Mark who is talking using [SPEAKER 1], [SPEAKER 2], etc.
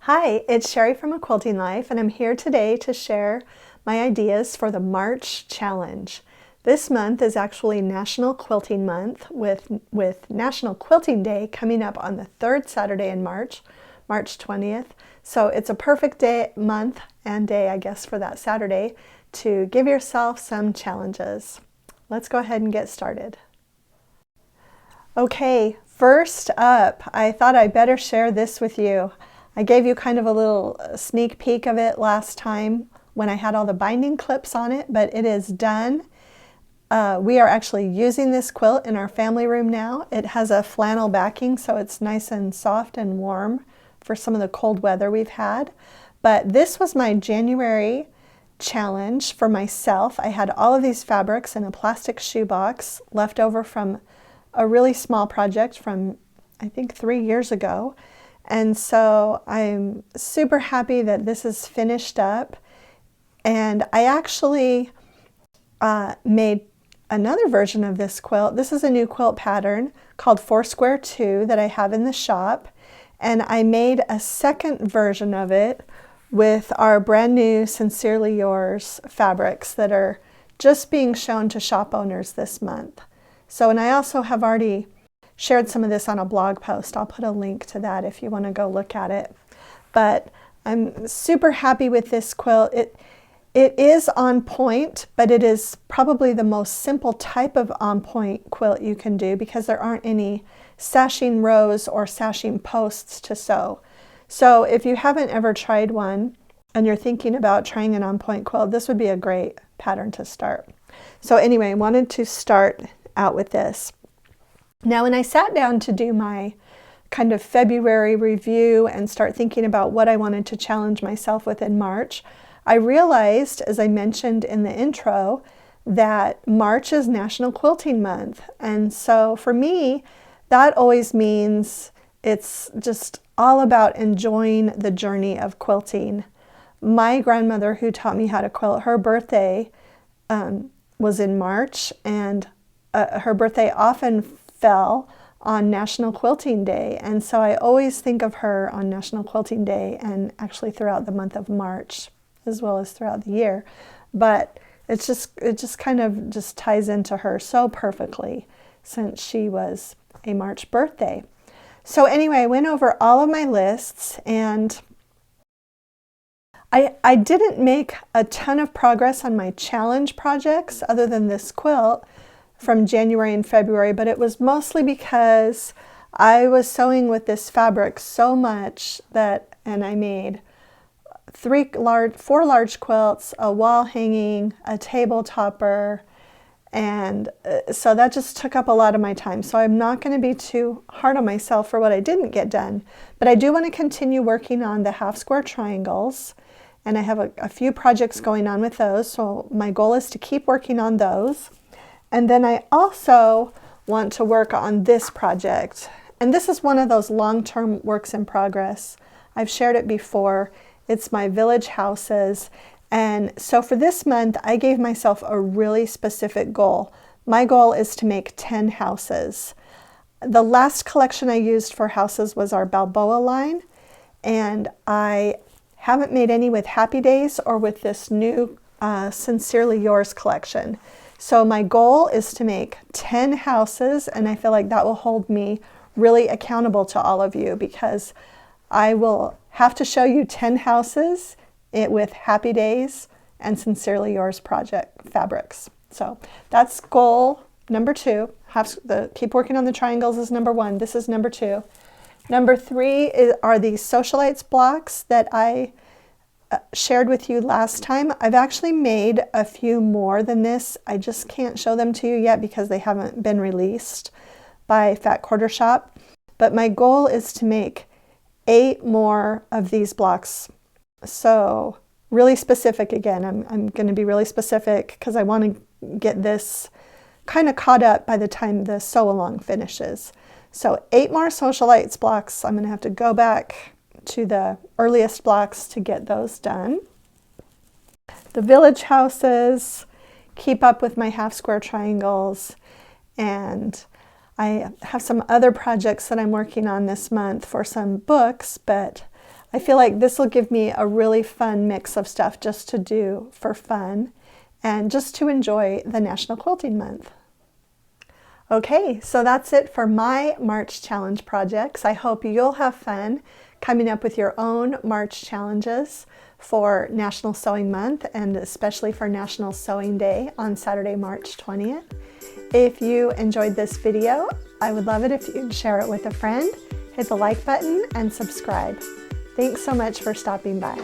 [SPEAKER 1] Hi, it's Sherri from A Quilting Life, and I'm here today to share my ideas for the March challenge. This month is actually National Quilting Month with National Quilting Day coming up on the third Saturday in March, March 20th. So it's a perfect month and day, I guess, for that Saturday to give yourself some challenges. Let's go ahead and get started. Okay, first up, I thought I'd better share this with you. I gave you kind of a little sneak peek of it last time when I had all the binding clips on it, but it is done. We are actually using this quilt in our family room now. It has a flannel backing, so it's nice and soft and warm for some of the cold weather we've had. But this was my January challenge for myself. I had all of these fabrics in a plastic shoebox left over from a really small project from, I think, 3 years ago. And so I'm super happy that this is finished up. And I actually made another version of this quilt. This is a new quilt pattern called 4 Square 2 that I have in the shop. And I made a second version of it with our brand new Sincerely Yours fabrics that are just being shown to shop owners this month. So, and I also have already shared some of this on a blog post. I'll put a link to that if you want to go look at it. But I'm super happy with this quilt. It is on point, but it is probably the most simple type of on point quilt you can do because there aren't any sashing rows or sashing posts to sew. So if you haven't ever tried one and you're thinking about trying an on point quilt, this would be a great pattern to start. So anyway, I wanted to start out with this. Now, when I sat down to do my kind of February review and start thinking about what I wanted to challenge myself with in March, I realized, as I mentioned in the intro, that March is National Quilting Month. And so for me, that always means it's just all about enjoying the journey of quilting. My grandmother, who taught me how to quilt, her birthday was in March, and her birthday often fell on National Quilting Day, and so I always think of her on National Quilting Day and actually throughout the month of March as well as throughout the year. But it just kind of just ties into her so perfectly since she was a March birthday. So anyway, I went over all of my lists, and I didn't make a ton of progress on my challenge projects other than this quilt from January and February, but it was mostly because I was sewing with this fabric so much that, and I made 4 large quilts, a wall hanging, a table topper, and so that just took up a lot of my time. So I'm not going to be too hard on myself for what I didn't get done, but I do want to continue working on the half square triangles, and I have a few projects going on with those, so my goal is to keep working on those. And then I also want to work on this project. And this is one of those long-term works in progress. I've shared it before. It's my village houses. And so for this month, I gave myself a really specific goal. My goal is to make 10 houses. The last collection I used for houses was our Balboa line. And I haven't made any with Happy Days or with this new Sincerely Yours collection. So my goal is to make 10 houses, and I feel like that will hold me really accountable to all of you because I will have to show you 10 houses with Happy Days and Sincerely Yours project fabrics. So that's goal number 2. Keep working on the triangles is number 1. This is number 2. Number 3 are these socialites blocks that I shared with you last time. I've actually made a few more than this. I just can't show them to you yet because they haven't been released by Fat Quarter Shop. But my goal is to make 8 more of these blocks. So really specific again. I'm going to be really specific because I want to get this kind of caught up by the time the sew along finishes. So 8 more socialites blocks. I'm going to have to go back to the earliest blocks to get those done. The village houses, keep up with my half square triangles, and I have some other projects that I'm working on this month for some books, but I feel like this will give me a really fun mix of stuff just to do for fun and just to enjoy the National Quilting Month. Okay, so that's it for my March challenge projects. I hope you'll have fun coming up with your own March challenges for National Sewing Month and especially for National Sewing Day on Saturday, March 20th. If you enjoyed this video, I would love it if you'd share it with a friend, hit the like button, and subscribe. Thanks so much for stopping by.